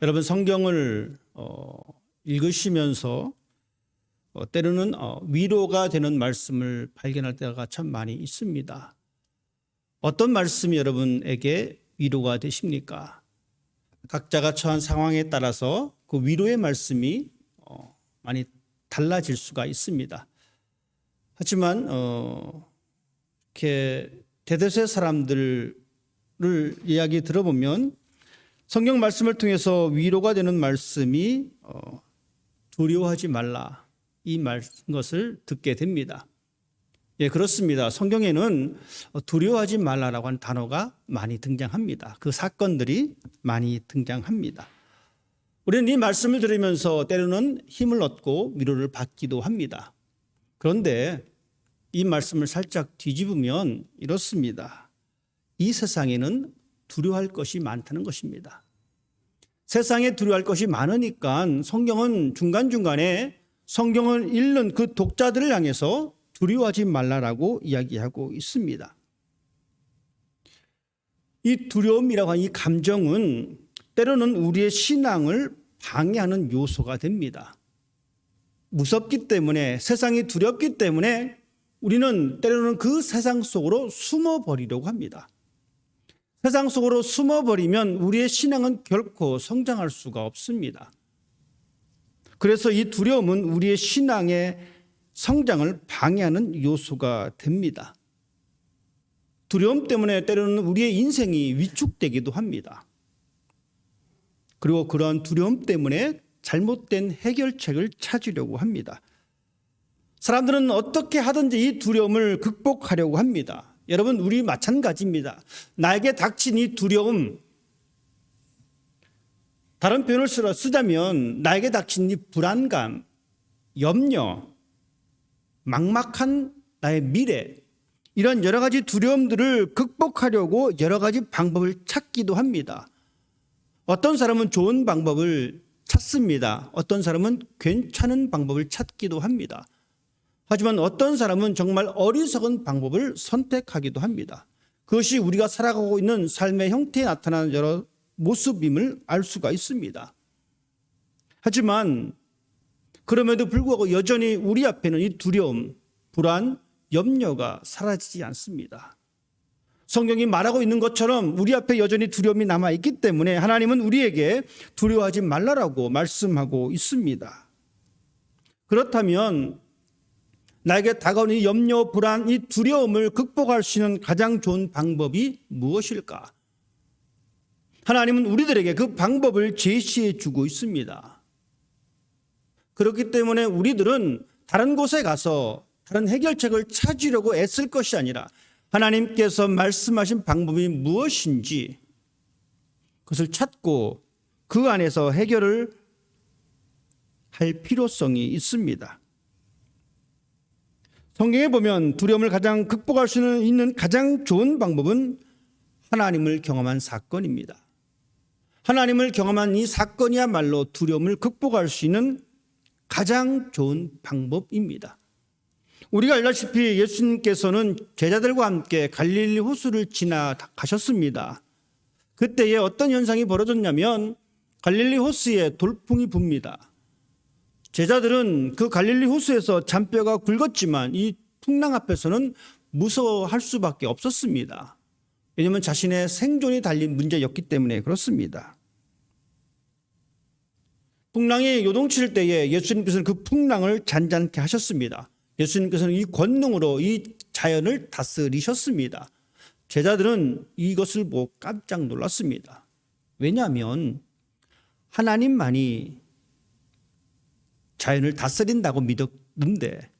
여러분 성경을 읽으시면서 때로는 위로가 되는 말씀을 발견할 때가 참 많이 있습니다. 어떤 말씀이 여러분에게 위로가 되십니까? 각자가 처한 상황에 따라서 그 위로의 말씀이 많이 달라질 수가 있습니다. 하지만 이렇게 대다수의 사람들을 이야기 들어보면 성경 말씀을 통해서 위로가 되는 말씀이 두려워하지 말라 이 것을 듣게 됩니다. 예, 그렇습니다. 성경에는 두려워하지 말라라고 하는 단어가 많이 등장합니다. 그 사건들이 많이 등장합니다. 우리는 이 말씀을 들으면서 때로는 힘을 얻고 위로를 받기도 합니다. 그런데 이 말씀을 살짝 뒤집으면 이렇습니다. 이 세상에는 두려워할 것이 많다는 것입니다. 세상에 두려워할 것이 많으니까 성경은 중간중간에 성경을 읽는 그 독자들을 향해서 두려워하지 말라라고 이야기하고 있습니다. 이 두려움이라고 하는 이 감정은 때로는 우리의 신앙을 방해하는 요소가 됩니다. 무섭기 때문에, 세상이 두렵기 때문에 우리는 때로는 그 세상 속으로 숨어버리려고 합니다. 세상 속으로 숨어버리면 우리의 신앙은 결코 성장할 수가 없습니다. 그래서 이 두려움은 우리의 신앙의 성장을 방해하는 요소가 됩니다. 두려움 때문에 때로는 우리의 인생이 위축되기도 합니다. 그리고 그러한 두려움 때문에 잘못된 해결책을 찾으려고 합니다. 사람들은 어떻게 하든지 이 두려움을 극복하려고 합니다. 여러분, 우리 마찬가지입니다. 나에게 닥친 이 두려움, 다른 표현을 쓰자면 나에게 닥친 이 불안감, 염려, 막막한 나의 미래, 이런 여러 가지 두려움들을 극복하려고 여러 가지 방법을 찾기도 합니다. 어떤 사람은 좋은 방법을 찾습니다. 어떤 사람은 괜찮은 방법을 찾기도 합니다. 하지만 어떤 사람은 정말 어리석은 방법을 선택하기도 합니다. 그것이 우리가 살아가고 있는 삶의 형태에 나타나는 여러 모습임을 알 수가 있습니다. 하지만 그럼에도 불구하고 여전히 우리 앞에는 이 두려움, 불안, 염려가 사라지지 않습니다. 성경이 말하고 있는 것처럼 우리 앞에 여전히 두려움이 남아있기 때문에 하나님은 우리에게 두려워하지 말라라고 말씀하고 있습니다. 그렇다면 나에게 다가오는 이 염려, 불안, 이 두려움을 극복할 수 있는 가장 좋은 방법이 무엇일까? 하나님은 우리들에게 그 방법을 제시해 주고 있습니다. 그렇기 때문에 우리들은 다른 곳에 가서 다른 해결책을 찾으려고 애쓸 것이 아니라 하나님께서 말씀하신 방법이 무엇인지 그것을 찾고 그 안에서 해결을 할 필요성이 있습니다. 성경에 보면 두려움을 가장 극복할 수 있는 가장 좋은 방법은 하나님을 경험한 사건입니다. 하나님을 경험한 이 사건이야말로 두려움을 극복할 수 있는 가장 좋은 방법입니다. 우리가 알다시피 예수님께서는 제자들과 함께 갈릴리 호수를 지나가셨습니다. 그때에 어떤 현상이 벌어졌냐면 갈릴리 호수에 돌풍이 붑니다. 제자들은 그 갈릴리 호수에서 잔뼈가 굵었지만 이 풍랑 앞에서는 무서워할 수밖에 없었습니다. 왜냐하면 자신의 생존이 달린 문제였기 때문에 그렇습니다. 풍랑이 요동칠 때에 예수님께서는 그 풍랑을 잔잔케 하셨습니다. 예수님께서는 이 권능으로 이 자연을 다스리셨습니다. 제자들은 이것을 보고 깜짝 놀랐습니다. 왜냐하면 하나님만이 자연을 다스린다고 믿었는데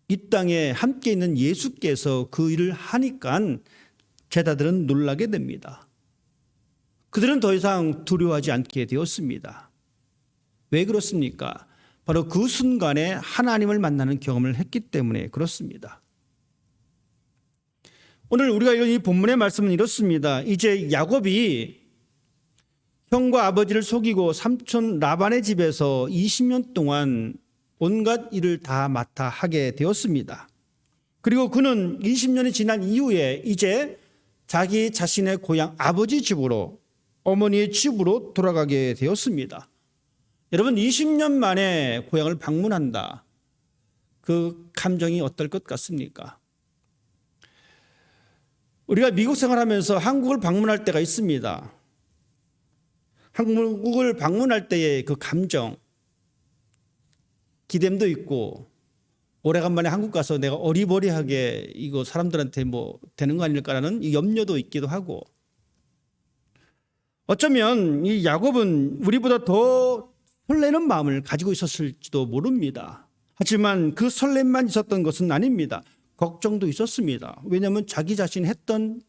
이 땅에 함께 있는 예수께서 그 일을 하니까 제자들은 놀라게 됩니다. 그들은 더 이상 두려워하지 않게 되었습니다. 왜 그렇습니까? 바로 그 순간에 하나님을 만나는 경험을 했기 때문에 그렇습니다. 오늘 우리가 읽은 이 본문의 말씀은 이렇습니다. 이제 야곱이 형과 아버지를 속이고 삼촌 라반의 집에서 20년 동안 온갖 일을 다 맡아 하게 되었습니다. 그리고 그는 20년이 지난 이후에 이제 자기 자신의 고향 아버지 집으로 어머니의 집으로 돌아가게 되었습니다. 여러분 20년 만에 고향을 방문한다. 그 감정이 어떨 것 같습니까? 우리가 미국 생활하면서 한국을 방문할 때가 있습니다. 한국을 방문할 때의 그 감정, 기댐도 있고 오래간만에 한국 가서 내가 어리버리하게 이거 사람들한테 뭐 되는 거 아닐까라는 이 염려도 있기도 하고 어쩌면 이 야곱은 우리보다 더 설레는 마음을 가지고 있었을지도 모릅니다. 하지만 그 설렘만 있었던 것은 아닙니다. 걱정도 있었습니다. 왜냐하면 자기 자신이 했던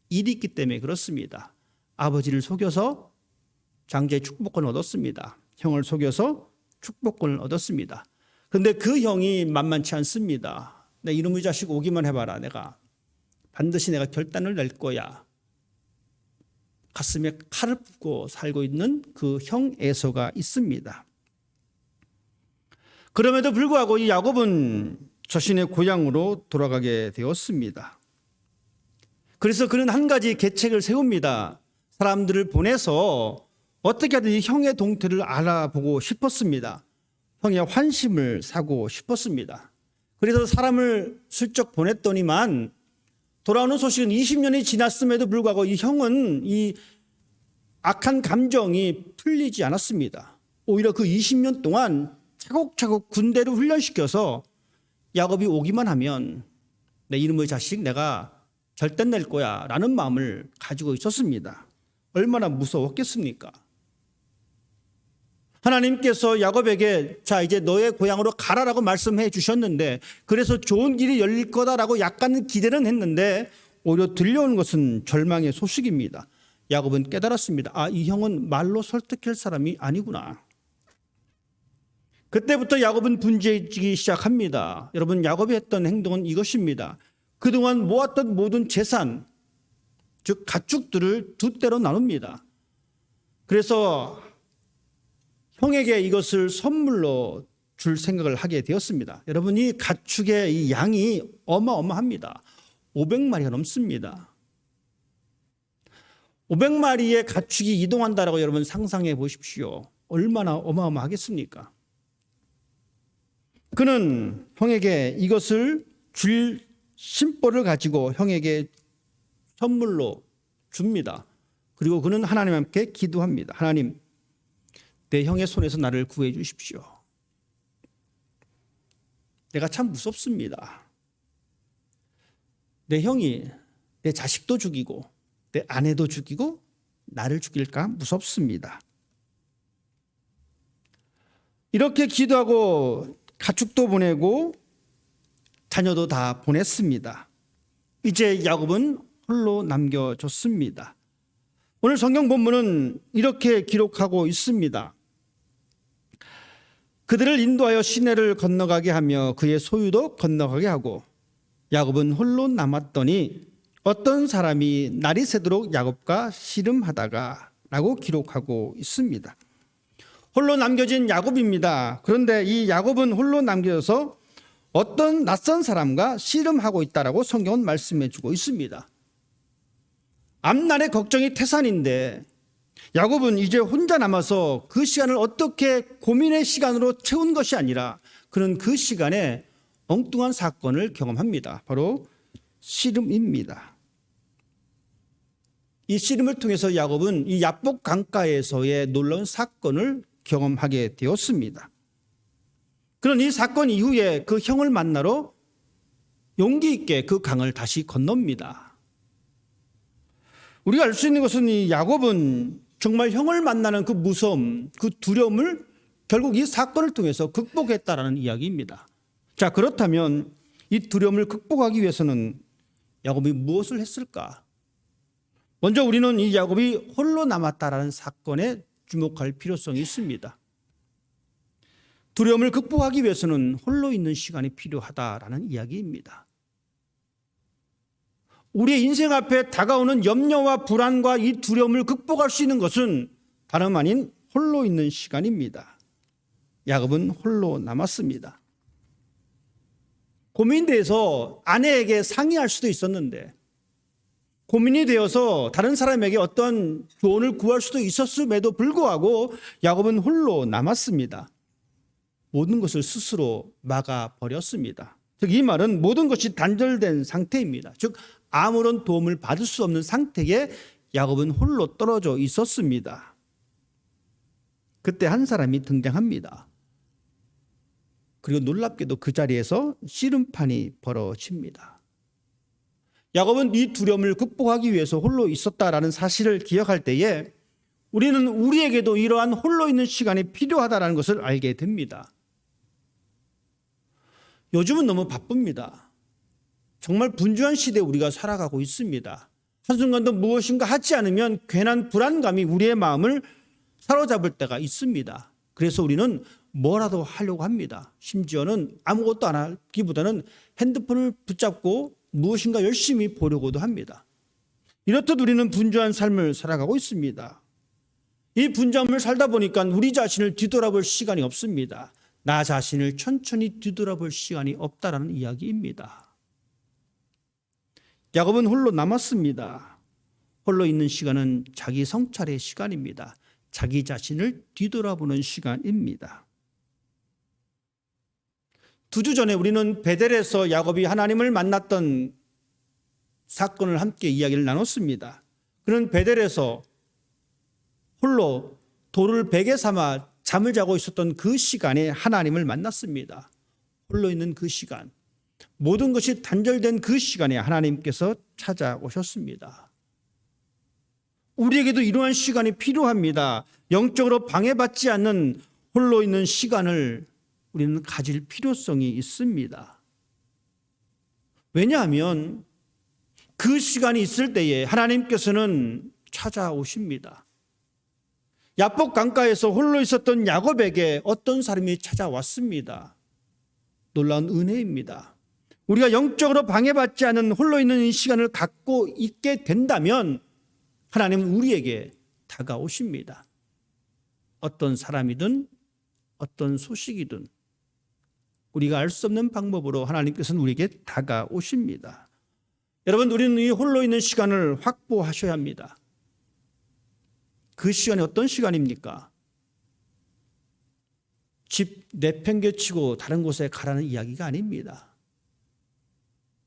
일이 있기 때문에 그렇습니다. 아버지를 속여서 장자의 축복권을 얻었습니다. 형을 속여서 축복권을 얻었습니다. 그런데 그 형이 만만치 않습니다. 내 이놈의 자식 오기만 해봐라. 반드시 내가 결단을 낼 거야. 가슴에 칼을 붓고 살고 있는 그 형 에서가 있습니다. 그럼에도 불구하고 이 야곱은 자신의 고향으로 돌아가게 되었습니다. 그래서 그는 한 가지 계책을 세웁니다. 사람들을 보내서 어떻게 하든 이 형의 동태를 알아보고 싶었습니다. 형의 환심을 사고 싶었습니다. 그래서 사람을 슬쩍 보냈더니만 돌아오는 소식은 20년이 지났음에도 불구하고 이 형은 이 악한 감정이 풀리지 않았습니다. 오히려 그 20년 동안 차곡차곡 군대를 훈련시켜서 야곱이 오기만 하면 내 이름의 자식 내가 절대 낼 거야 라는 마음을 가지고 있었습니다. 얼마나 무서웠겠습니까? 하나님께서 야곱에게 자 이제 너의 고향으로 가라라고 말씀해 주셨는데 그래서 좋은 길이 열릴 거다라고 약간 기대는 했는데 오히려 들려오는 것은 절망의 소식입니다. 야곱은 깨달았습니다. 아, 이 형은 말로 설득할 사람이 아니구나. 그때부터 야곱은 분주해지기 시작합니다. 여러분 야곱이 했던 행동은 이것입니다. 그동안 모았던 모든 재산 즉 가축들을 두 대로 나눕니다. 그래서 형에게 이것을 선물로 줄 생각을 하게 되었습니다. 여러분 이 가축의 이 양이 어마어마합니다. 500마리가 넘습니다. 500마리의 가축이 이동한다라고 여러분 상상해 보십시오. 얼마나 어마어마하겠습니까? 그는 형에게 이것을 줄 심보를 가지고 형에게 선물로 줍니다. 그리고 그는 하나님 함께 기도합니다. 하나님, 내 형의 손에서 나를 구해 주십시오. 내가 참 무섭습니다. 내 형이 내 자식도 죽이고 내 아내도 죽이고 나를 죽일까 무섭습니다. 이렇게 기도하고 가축도 보내고 자녀도 다 보냈습니다. 이제 야곱은 홀로 남겨졌습니다. 오늘 성경 본문은 이렇게 기록하고 있습니다. 그들을 인도하여 시내를 건너가게 하며 그의 소유도 건너가게 하고 야곱은 홀로 남았더니 어떤 사람이 날이 새도록 야곱과 씨름하다가 라고 기록하고 있습니다. 홀로 남겨진 야곱입니다. 그런데 이 야곱은 홀로 남겨져서 어떤 낯선 사람과 씨름하고 있다라고 성경은 말씀해 주고 있습니다. 앞날의 걱정이 태산인데 야곱은 이제 혼자 남아서 그 시간을 어떻게 고민의 시간으로 채운 것이 아니라 그는 그 시간에 엉뚱한 사건을 경험합니다. 바로 씨름입니다. 이 씨름을 통해서 야곱은 이 야복 강가에서의 놀라운 사건을 경험하게 되었습니다. 그런 이 사건 이후에 그 형을 만나러 용기 있게 그 강을 다시 건넙니다. 우리가 알 수 있는 것은 이 야곱은 정말 형을 만나는 그 무서움, 그 두려움을 결국 이 사건을 통해서 극복했다라는 이야기입니다. 자, 그렇다면 이 두려움을 극복하기 위해서는 야곱이 무엇을 했을까? 먼저 우리는 이 야곱이 홀로 남았다라는 사건에 주목할 필요성이 있습니다. 두려움을 극복하기 위해서는 홀로 있는 시간이 필요하다라는 이야기입니다. 우리의 인생 앞에 다가오는 염려와 불안과 이 두려움을 극복할 수 있는 것은 다름 아닌 홀로 있는 시간입니다. 야곱은 홀로 남았습니다. 고민돼서 아내에게 상의할 수도 있었는데 고민이 되어서 다른 사람에게 어떤 조언을 구할 수도 있었음에도 불구하고 야곱은 홀로 남았습니다. 모든 것을 스스로 막아버렸습니다. 즉 이 말은 모든 것이 단절된 상태입니다. 즉 아무런 도움을 받을 수 없는 상태에 야곱은 홀로 떨어져 있었습니다. 그때 한 사람이 등장합니다. 그리고 놀랍게도 그 자리에서 씨름판이 벌어집니다. 야곱은 이 두려움을 극복하기 위해서 홀로 있었다라는 사실을 기억할 때에 우리는 우리에게도 이러한 홀로 있는 시간이 필요하다는 것을 알게 됩니다. 요즘은 너무 바쁩니다. 정말 분주한 시대에 우리가 살아가고 있습니다. 한순간도 무엇인가 하지 않으면 괜한 불안감이 우리의 마음을 사로잡을 때가 있습니다. 그래서 우리는 뭐라도 하려고 합니다. 심지어는 아무것도 안 하기보다는 핸드폰을 붙잡고 무엇인가 열심히 보려고도 합니다. 이렇듯 우리는 분주한 삶을 살아가고 있습니다. 이 분주함을 살다 보니까 우리 자신을 뒤돌아볼 시간이 없습니다. 나 자신을 천천히 뒤돌아볼 시간이 없다라는 이야기입니다. 야곱은 홀로 남았습니다. 홀로 있는 시간은 자기 성찰의 시간입니다. 자기 자신을 뒤돌아보는 시간입니다. 2주 전에 우리는 베델에서 야곱이 하나님을 만났던 사건을 함께 이야기를 나눴습니다. 그는 베델에서 홀로 돌을 베개 삼아 잠을 자고 있었던 그 시간에 하나님을 만났습니다. 홀로 있는 그 시간, 모든 것이 단절된 그 시간에 하나님께서 찾아오셨습니다. 우리에게도 이러한 시간이 필요합니다. 영적으로 방해받지 않는 홀로 있는 시간을 우리는 가질 필요성이 있습니다. 왜냐하면 그 시간이 있을 때에 하나님께서는 찾아오십니다. 야복 강가에서 홀로 있었던 야곱에게 어떤 사람이 찾아왔습니다. 놀라운 은혜입니다. 우리가 영적으로 방해받지 않은 홀로 있는 이 시간을 갖고 있게 된다면 하나님은 우리에게 다가오십니다. 어떤 사람이든 어떤 소식이든 우리가 알 수 없는 방법으로 하나님께서는 우리에게 다가오십니다. 여러분, 우리는 이 홀로 있는 시간을 확보하셔야 합니다. 그 시간이 어떤 시간입니까? 집 내팽개치고 다른 곳에 가라는 이야기가 아닙니다.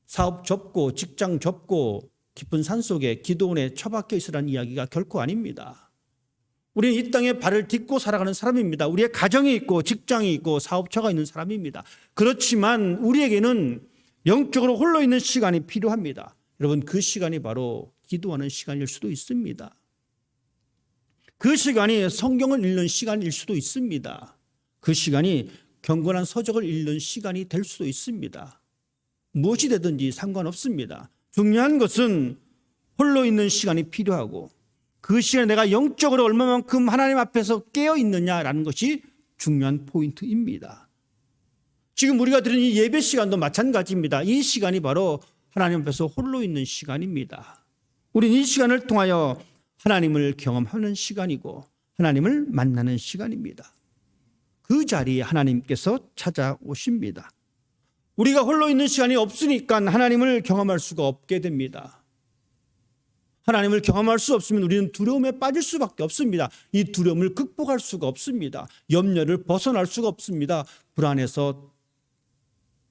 사업 접고 직장 접고 깊은 산속에 기도원에 처박혀 있으라는 이야기가 결코 아닙니다. 우리는 이 땅에 발을 딛고 살아가는 사람입니다. 우리의 가정이 있고 직장이 있고 사업처가 있는 사람입니다. 그렇지만 우리에게는 영적으로 홀로 있는 시간이 필요합니다. 여러분, 그 시간이 바로 기도하는 시간일 수도 있습니다. 그 시간이 성경을 읽는 시간일 수도 있습니다. 그 시간이 경건한 서적을 읽는 시간이 될 수도 있습니다. 무엇이 되든지 상관없습니다. 중요한 것은 홀로 있는 시간이 필요하고 그 시간에 내가 영적으로 얼마만큼 하나님 앞에서 깨어 있느냐라는 것이 중요한 포인트입니다. 지금 우리가 드린 이 예배 시간도 마찬가지입니다. 이 시간이 바로 하나님 앞에서 홀로 있는 시간입니다. 우리는 이 시간을 통하여 하나님을 경험하는 시간이고 하나님을 만나는 시간입니다. 그 자리에 하나님께서 찾아오십니다. 우리가 홀로 있는 시간이 없으니까 하나님을 경험할 수가 없게 됩니다. 하나님을 경험할 수 없으면 우리는 두려움에 빠질 수밖에 없습니다. 이 두려움을 극복할 수가 없습니다. 염려를 벗어날 수가 없습니다. 불안에서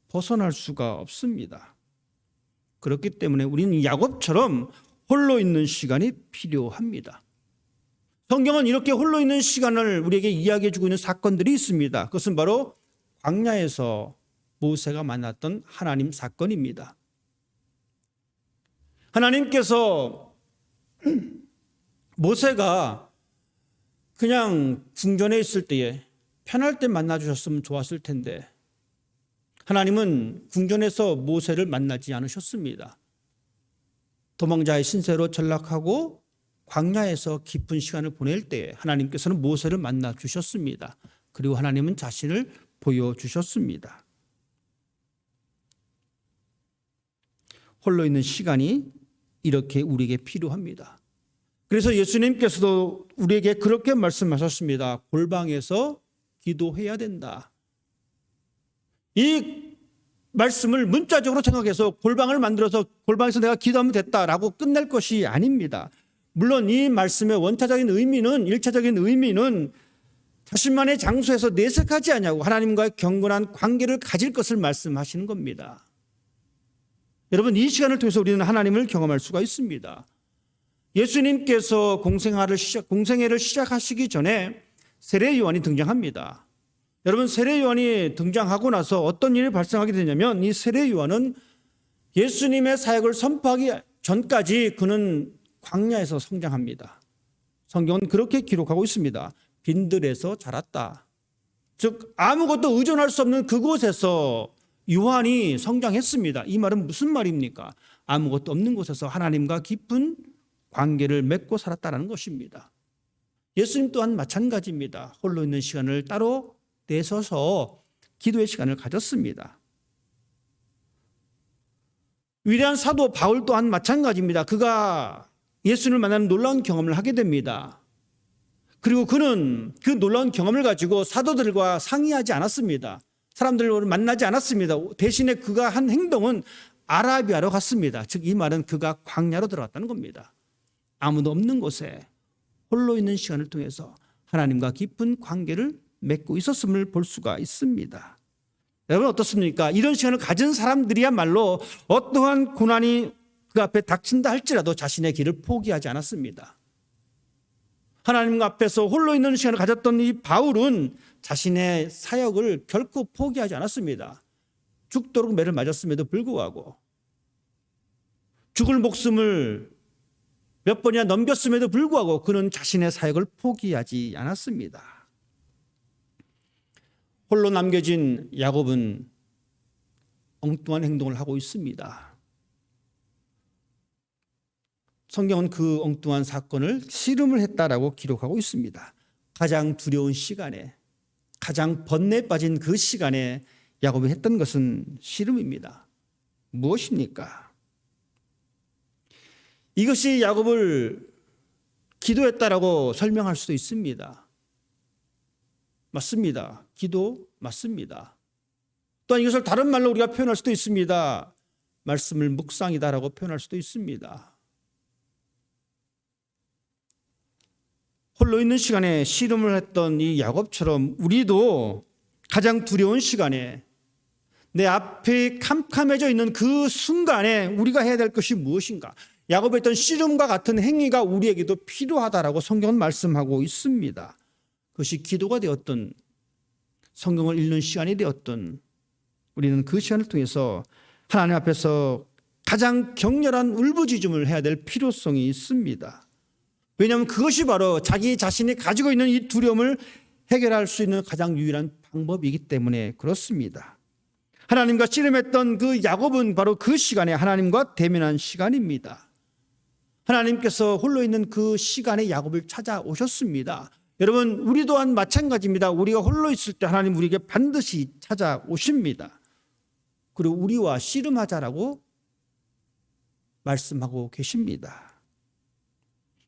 벗어날 수가 없습니다. 그렇기 때문에 우리는 야곱처럼 홀로 있는 시간이 필요합니다. 성경은 이렇게 홀로 있는 시간을 우리에게 이야기해 주고 있는 사건들이 있습니다. 그것은 바로 광야에서 모세가 만났던 하나님 사건입니다. 하나님께서 모세가 그냥 궁전에 있을 때에 편할 때 만나주셨으면 좋았을 텐데 하나님은 궁전에서 모세를 만나지 않으셨습니다. 도망자의 신세로 전락하고 광야에서 깊은 시간을 보낼 때에 하나님께서는 모세를 만나 주셨습니다. 그리고 하나님은 자신을 보여주셨습니다. 홀로 있는 시간이 이렇게 우리에게 필요합니다. 그래서 예수님께서도 우리에게 그렇게 말씀하셨습니다. 골방에서 기도해야 된다. 이 말씀을 문자적으로 생각해서 골방을 만들어서 골방에서 내가 기도하면 됐다라고 끝낼 것이 아닙니다. 물론 이 말씀의 원차적인 의미는, 일차적인 의미는 자신만의 장소에서 내색하지 않냐고 하나님과의 경건한 관계를 가질 것을 말씀하시는 겁니다. 여러분, 이 시간을 통해서 우리는 하나님을 경험할 수가 있습니다. 예수님께서 공생애를 시작하시기 전에 세례 요한이 등장합니다. 여러분, 세례 요한이 등장하고 나서 어떤 일이 발생하게 되냐면 이 세례 요한은 예수님의 사역을 선포하기 전까지 그는 광야에서 성장합니다. 성경은 그렇게 기록하고 있습니다. 빈들에서 자랐다. 즉 아무것도 의존할 수 없는 그곳에서 요한이 성장했습니다. 이 말은 무슨 말입니까? 아무것도 없는 곳에서 하나님과 깊은 관계를 맺고 살았다는 것입니다. 예수님 또한 마찬가지입니다. 홀로 있는 시간을 따로 내서서 기도의 시간을 가졌습니다. 위대한 사도 바울 또한 마찬가지입니다. 그가 예수님을 만나는 놀라운 경험을 하게 됩니다. 그리고 그는 그 놀라운 경험을 가지고 사도들과 상의하지 않았습니다. 사람들을 만나지 않았습니다. 대신에 그가 한 행동은 아라비아로 갔습니다. 즉 이 말은 그가 광야로 들어갔다는 겁니다. 아무도 없는 곳에 홀로 있는 시간을 통해서 하나님과 깊은 관계를 맺고 있었음을 볼 수가 있습니다. 여러분 어떻습니까? 이런 시간을 가진 사람들이야말로 어떠한 고난이 그 앞에 닥친다 할지라도 자신의 길을 포기하지 않았습니다. 하나님 앞에서 홀로 있는 시간을 가졌던 이 바울은 자신의 사역을 결코 포기하지 않았습니다. 죽도록 매를 맞았음에도 불구하고, 죽을 목숨을 몇 번이나 넘겼음에도 불구하고 그는 자신의 사역을 포기하지 않았습니다. 홀로 남겨진 야곱은 엉뚱한 행동을 하고 있습니다. 성경은 그 엉뚱한 사건을 씨름을 했다라고 기록하고 있습니다. 가장 두려운 시간에, 가장 번뇌에 빠진 그 시간에 야곱이 했던 것은 씨름입니다. 무엇입니까? 이것이 야곱을 기도했다라고 설명할 수도 있습니다. 맞습니다. 기도 맞습니다. 또한 이것을 다른 말로 우리가 표현할 수도 있습니다. 말씀을 묵상이다라고 표현할 수도 있습니다. 홀로 있는 시간에 씨름을 했던 이 야곱처럼 우리도 가장 두려운 시간에, 내 앞에 캄캄해져 있는 그 순간에 우리가 해야 될 것이 무엇인가? 야곱의 했던 씨름과 같은 행위가 우리에게도 필요하다라고 성경은 말씀하고 있습니다. 그것이 기도가 되었던, 성경을 읽는 시간이 되었던, 우리는 그 시간을 통해서 하나님 앞에서 가장 격렬한 울부짖음을 해야 될 필요성이 있습니다. 왜냐하면 그것이 바로 자기 자신이 가지고 있는 이 두려움을 해결할 수 있는 가장 유일한 방법이기 때문에 그렇습니다. 하나님과 씨름했던 그 야곱은 바로 그 시간에 하나님과 대면한 시간입니다. 하나님께서 홀로 있는 그 시간에 야곱을 찾아오셨습니다. 여러분, 우리 또한 마찬가지입니다. 우리가 홀로 있을 때 하나님 우리에게 반드시 찾아오십니다. 그리고 우리와 씨름하자라고 말씀하고 계십니다.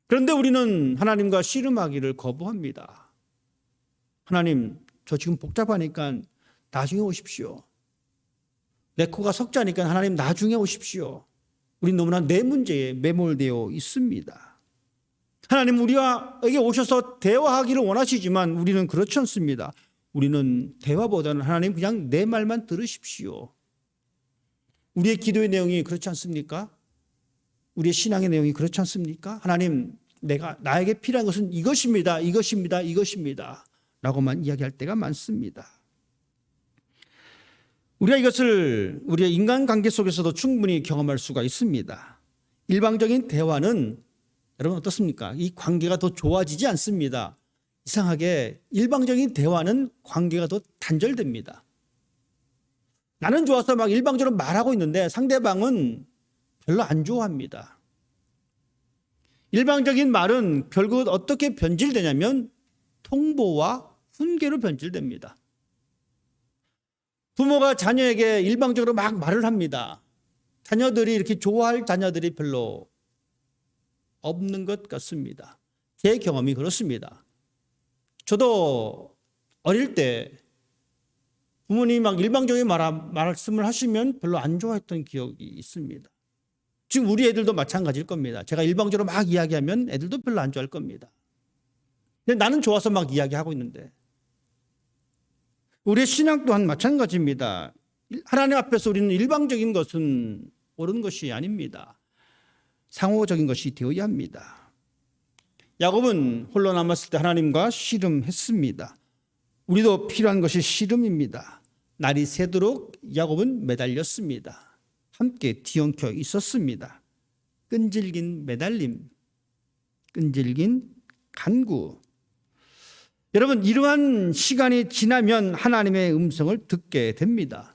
그런데 우리는 하나님과 씨름하기를 거부합니다. 하나님, 저 지금 복잡하니까 나중에 오십시오. 내 코가 석자니까 하나님 나중에 오십시오. 우린 너무나 내 문제에 매몰되어 있습니다. 하나님 우리에게 오셔서 대화하기를 원하시지만 우리는 그렇지 않습니다. 우리는 대화보다는 하나님 그냥 내 말만 들으십시오. 우리의 기도의 내용이 그렇지 않습니까? 우리의 신앙의 내용이 그렇지 않습니까? 하나님, 나에게 필요한 것은 이것입니다. 이것입니다. 이것입니다. 라고만 이야기할 때가 많습니다. 우리가 이것을 우리의 인간관계 속에서도 충분히 경험할 수가 있습니다. 일방적인 대화는 여러분 어떻습니까? 이 관계가 더 좋아지지 않습니다. 이상하게 일방적인 대화는 관계가 더 단절됩니다. 나는 좋아서 막 일방적으로 말하고 있는데 상대방은 별로 안 좋아합니다. 일방적인 말은 결국 어떻게 변질되냐면 통보와 훈계로 변질됩니다. 부모가 자녀에게 일방적으로 막 말을 합니다. 자녀들이 이렇게 좋아할 자녀들이 별로 없는 것 같습니다. 제 경험이 그렇습니다. 저도 어릴 때 부모님이 막 일방적인 말씀을 하시면 별로 안 좋아했던 기억이 있습니다. 지금 우리 애들도 마찬가지일 겁니다. 제가 일방적으로 막 이야기하면 애들도 별로 안 좋아할 겁니다. 근데 나는 좋아서 막 이야기하고 있는데, 우리의 신앙 또한 마찬가지입니다. 하나님 앞에서 우리는 일방적인 것은 옳은 것이 아닙니다. 상호적인 것이 되어야 합니다. 야곱은 홀로 남았을 때 하나님과 씨름했습니다. 우리도 필요한 것이 씨름입니다. 날이 새도록 야곱은 매달렸습니다. 함께 뒤엉켜 있었습니다. 끈질긴 매달림, 끈질긴 간구. 여러분, 이러한 시간이 지나면 하나님의 음성을 듣게 됩니다.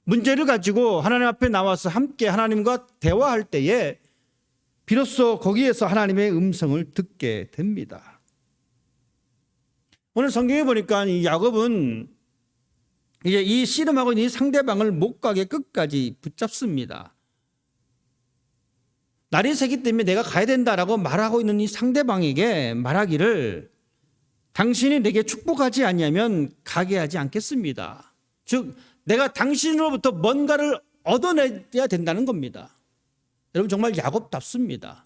문제를 가지고 하나님 앞에 나와서 함께 하나님과 대화할 때에 비로소 거기에서 하나님의 음성을 듣게 됩니다. 오늘 성경에 보니까 이 야곱은 이제 이 씨름하고 있는 이 상대방을 못 가게 끝까지 붙잡습니다. 날이 새기 때문에 내가 가야 된다라고 말하고 있는 이 상대방에게 말하기를, 당신이 내게 축복하지 않냐면 가게 하지 않겠습니다. 즉, 내가 당신으로부터 뭔가를 얻어내야 된다는 겁니다. 여러분, 정말 야곱답습니다.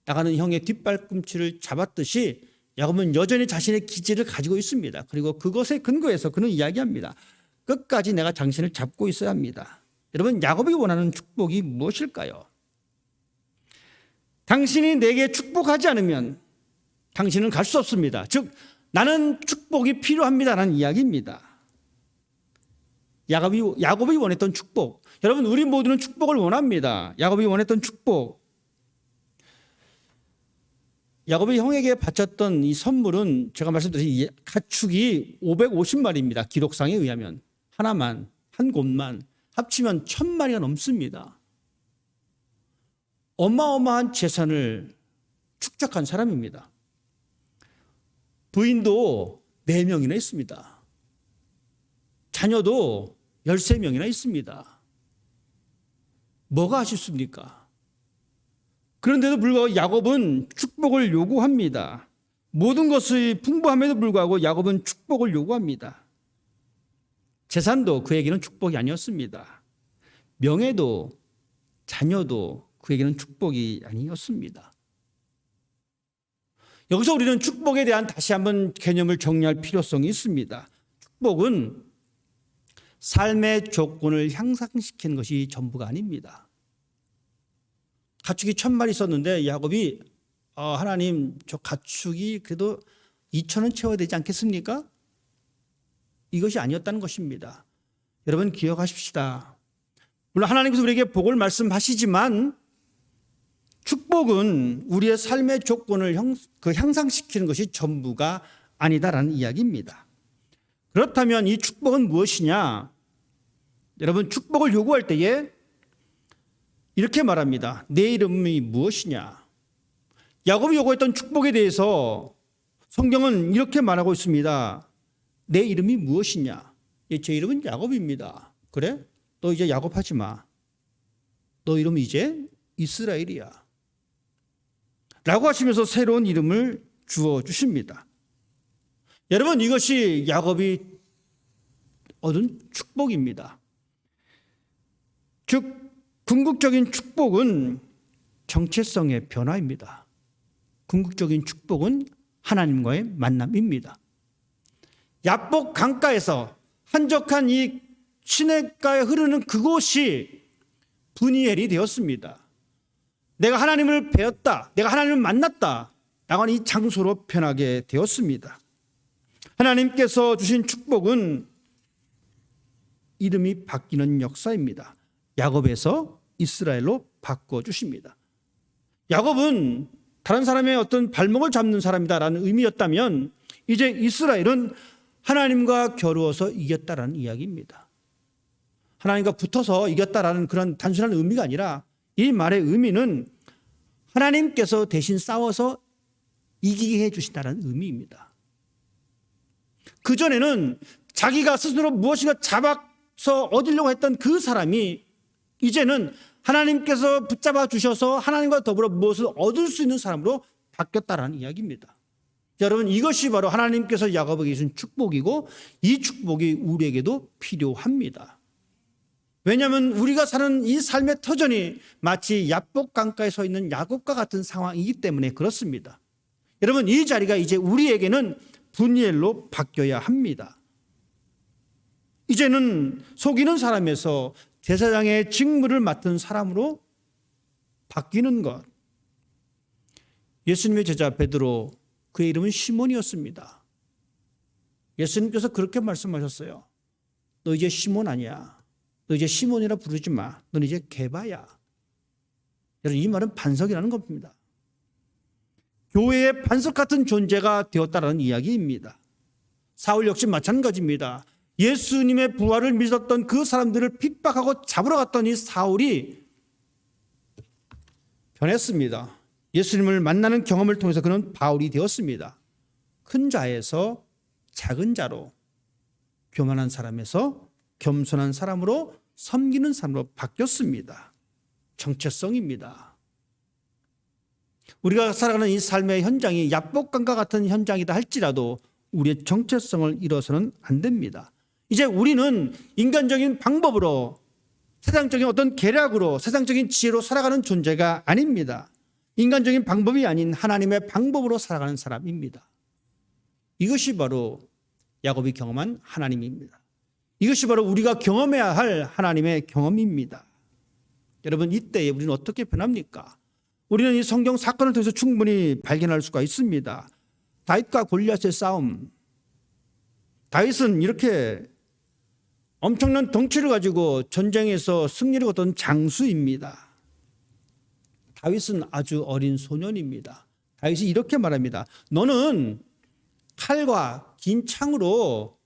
나가는 형의 뒷발꿈치를 잡았듯이 야곱은 여전히 자신의 기질을 가지고 있습니다. 그리고 그것에 근거해서 그는 이야기합니다. 끝까지 내가 당신을 잡고 있어야 합니다. 여러분, 야곱이 원하는 축복이 무엇일까요? 당신이 내게 축복하지 않으면 당신은 갈 수 없습니다. 즉, 나는 축복이 필요합니다라는 이야기입니다. 야곱이 원했던 축복. 여러분, 우리 모두는 축복을 원합니다. 야곱이 원했던 축복. 야곱이 형에게 바쳤던 이 선물은 제가 말씀드린 가축이 550마리입니다. 기록상에 의하면. 하나만, 한 곳만 합치면 1000마리가 넘습니다. 어마어마한 재산을 축적한 사람입니다. 부인도 4명이나 있습니다. 자녀도 13명이나 있습니다. 뭐가 아쉽습니까? 그런데도 불구하고 야곱은 축복을 요구합니다. 모든 것이 풍부함에도 불구하고 야곱은 축복을 요구합니다. 재산도 그에게는 축복이 아니었습니다. 명예도, 자녀도 그에게는 축복이 아니었습니다. 여기서 우리는 축복에 대한 다시 한번 개념을 정리할 필요성이 있습니다. 축복은 삶의 조건을 향상시키는 것이 전부가 아닙니다. 가축이 1000마리 있었는데 야곱이 하나님, 저 가축이 그래도 2000은 채워야 되지 않겠습니까? 이것이 아니었다는 것입니다. 여러분, 기억하십시다. 물론 하나님께서 우리에게 복을 말씀하시지만 축복은 우리의 삶의 조건을 향상시키는 것이 전부가 아니다라는 이야기입니다. 그렇다면 이 축복은 무엇이냐? 여러분, 축복을 요구할 때에 이렇게 말합니다. 내 이름이 무엇이냐? 야곱이 요구했던 축복에 대해서 성경은 이렇게 말하고 있습니다. 내 이름이 무엇이냐? 제 이름은 야곱입니다. 그래? 너 이제 야곱 하지 마. 너 이름은 이제 이스라엘이야. 라고 하시면서 새로운 이름을 주어 주십니다. 여러분, 이것이 야곱이 얻은 축복입니다. 즉, 궁극적인 축복은 정체성의 변화입니다. 궁극적인 축복은 하나님과의 만남입니다. 야복 강가에서 한적한 이 시냇가에 흐르는 그곳이 브니엘이 되었습니다. 내가 하나님을 배웠다, 내가 하나님을 만났다, 나간 이 장소로 변하게 되었습니다. 하나님께서 주신 축복은 이름이 바뀌는 역사입니다. 야곱에서 이스라엘로 바꿔주십니다. 야곱은 다른 사람의 어떤 발목을 잡는 사람이다라는 의미였다면 이제 이스라엘은 하나님과 겨루어서 이겼다라는 이야기입니다. 하나님과 붙어서 이겼다라는 그런 단순한 의미가 아니라 이 말의 의미는 하나님께서 대신 싸워서 이기게 해주신다는 의미입니다. 그전에는 자기가 스스로 무엇인가 잡아서 얻으려고 했던 그 사람이 이제는 하나님께서 붙잡아 주셔서 하나님과 더불어 무엇을 얻을 수 있는 사람으로 바뀌었다라는 이야기입니다. 여러분, 이것이 바로 하나님께서 야곱에게 주신 축복이고 이 축복이 우리에게도 필요합니다. 왜냐하면 우리가 사는 이 삶의 터전이 마치 야복 강가에 서 있는 야곱과 같은 상황이기 때문에 그렇습니다. 여러분, 이 자리가 이제 우리에게는 분이엘로 바뀌어야 합니다. 이제는 속이는 사람에서 제사장의 직무를 맡은 사람으로 바뀌는 것. 예수님의 제자 베드로, 그의 이름은 시몬이었습니다. 예수님께서 그렇게 말씀하셨어요. 너 이제 시몬 아니야. 너 이제 시몬이라 부르지 마. 너는 이제 게바야. 여러분, 이 말은 반석이라는 겁니다. 교회의 반석 같은 존재가 되었다는 이야기입니다. 사울 역시 마찬가지입니다. 예수님의 부활을 믿었던 그 사람들을 핍박하고 잡으러 갔던 이 사울이 변했습니다. 예수님을 만나는 경험을 통해서 그는 바울이 되었습니다. 큰 자에서 작은 자로, 교만한 사람에서 겸손한 사람으로, 섬기는 사람으로 바뀌었습니다. 정체성입니다. 우리가 살아가는 이 삶의 현장이 야복강과 같은 현장이다 할지라도 우리의 정체성을 잃어서는 안 됩니다. 이제 우리는 인간적인 방법으로, 세상적인 어떤 계략으로, 세상적인 지혜로 살아가는 존재가 아닙니다. 인간적인 방법이 아닌 하나님의 방법으로 살아가는 사람입니다. 이것이 바로 야곱이 경험한 하나님입니다. 이것이 바로 우리가 경험해야 할 하나님의 경험입니다. 여러분, 이때에 우리는 어떻게 변합니까? 우리는 이 성경 사건을 통해서 충분히 발견할 수가 있습니다. 다윗과 골리앗의 싸움. 다윗은 이렇게 엄청난 덩치를 가지고 전쟁에서 승리를 거둔 장수입니다. 다윗은 아주 어린 소년입니다. 다윗이 이렇게 말합니다. 너는 칼과 긴 창으로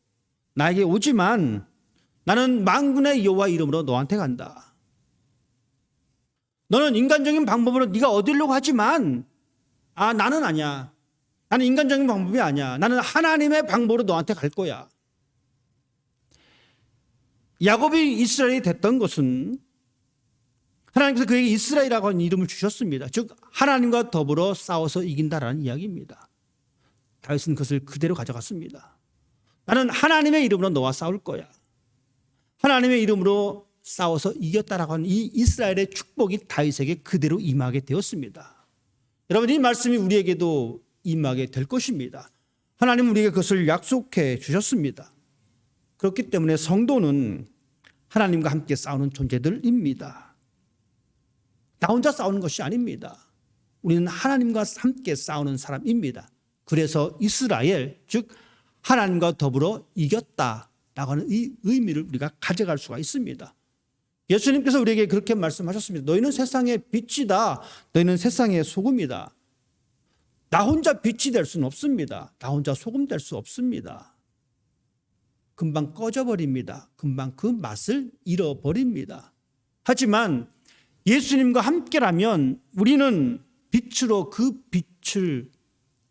나에게 오지만 나는 만군의 여호와 이름으로 너한테 간다. 너는 인간적인 방법으로 네가 얻으려고 하지만 나는 아니야. 나는 인간적인 방법이 아니야. 나는 하나님의 방법으로 너한테 갈 거야. 야곱이 이스라엘이 됐던 것은 하나님께서 그에게 이스라엘이라고 하는 이름을 주셨습니다. 즉 하나님과 더불어 싸워서 이긴다라는 이야기입니다. 다윗은 그것을 그대로 가져갔습니다. 나는 하나님의 이름으로 너와 싸울 거야. 하나님의 이름으로 싸워서 이겼다라고 하는 이 이스라엘의 축복이 다윗에게 그대로 임하게 되었습니다. 여러분, 이 말씀이 우리에게도 임하게 될 것입니다. 하나님은 우리에게 그것을 약속해 주셨습니다. 그렇기 때문에 성도는 하나님과 함께 싸우는 존재들입니다. 나 혼자 싸우는 것이 아닙니다. 우리는 하나님과 함께 싸우는 사람입니다. 그래서 이스라엘, 즉 하나님과 더불어 이겼다라고 하는 이 의미를 우리가 가져갈 수가 있습니다. 예수님께서 우리에게 그렇게 말씀하셨습니다. 너희는 세상의 빛이다. 너희는 세상의 소금이다. 나 혼자 빛이 될 수는 없습니다. 나 혼자 소금 될 수 없습니다. 금방 꺼져버립니다. 금방 그 맛을 잃어버립니다. 하지만 예수님과 함께라면 우리는 빛으로 그 빛을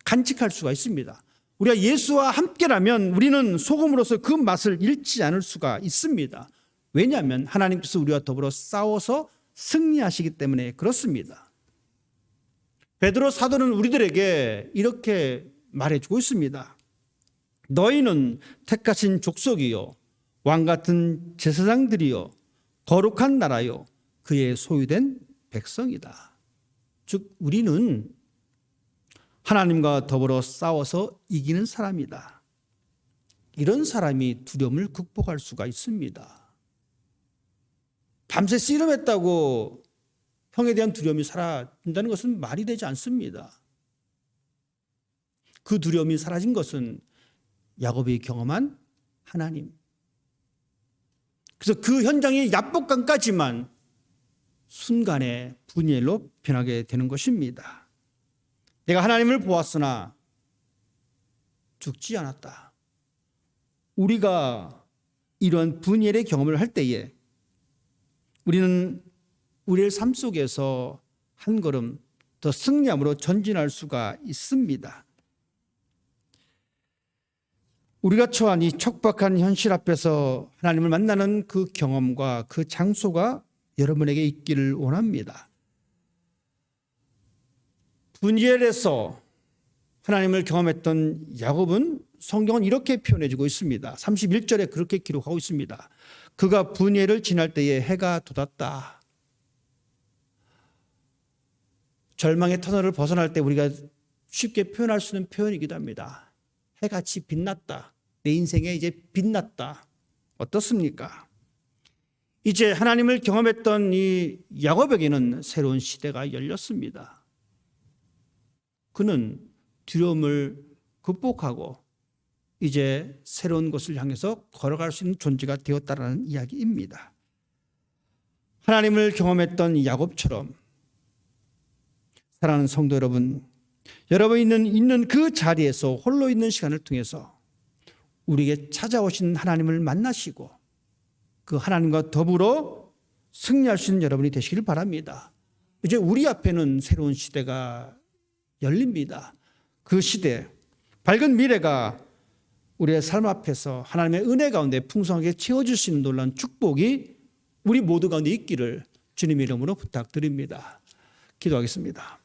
간직할 수가 있습니다. 우리가 예수와 함께라면 우리는 소금으로서 그 맛을 잃지 않을 수가 있습니다. 왜냐하면 하나님께서 우리와 더불어 싸워서 승리하시기 때문에 그렇습니다. 베드로 사도는 우리들에게 이렇게 말해주고 있습니다. 너희는 택하신 족속이요, 왕같은 제사장들이요, 거룩한 나라요, 그의 소유된 백성이다. 즉 우리는 하나님과 더불어 싸워서 이기는 사람이다. 이런 사람이 두려움을 극복할 수가 있습니다. 밤새 씨름했다고 형에 대한 두려움이 사라진다는 것은 말이 되지 않습니다. 그 두려움이 사라진 것은 야곱이 경험한 하나님. 그래서 그 현장이 야복강까지만 순간에 분이엘로 변하게 되는 것입니다. 내가 하나님을 보았으나 죽지 않았다. 우리가 이런 분이엘의 경험을 할 때에 우리는 우리의 삶 속에서 한 걸음 더 승리함으로 전진할 수가 있습니다. 우리가 처한 이 척박한 현실 앞에서 하나님을 만나는 그 경험과 그 장소가 여러분에게 있기를 원합니다. 분이엘에서 하나님을 경험했던 야곱은 성경은 이렇게 표현해 주고 있습니다. 31절에 그렇게 기록하고 있습니다. 그가 분예를 지날 때에 해가 돋았다. 절망의 터널을 벗어날 때 우리가 쉽게 표현할 수 있는 표현이기도 합니다. 해같이 빛났다. 내 인생에 이제 빛났다. 어떻습니까? 이제 하나님을 경험했던 이 야곱에게는 새로운 시대가 열렸습니다. 그는 두려움을 극복하고 이제 새로운 곳을 향해서 걸어갈 수 있는 존재가 되었다는 이야기입니다. 하나님을 경험했던 야곱처럼 사랑하는 성도 여러분, 여러분이 있는 그 자리에서 홀로 있는 시간을 통해서 우리에게 찾아오신 하나님을 만나시고 그 하나님과 더불어 승리할 수 있는 여러분이 되시길 바랍니다. 이제 우리 앞에는 새로운 시대가 열립니다. 그 시대, 밝은 미래가 우리의 삶 앞에서 하나님의 은혜 가운데 풍성하게 채워줄 수 있는 놀라운 축복이 우리 모두 가운데 있기를 주님의 이름으로 부탁드립니다. 기도하겠습니다.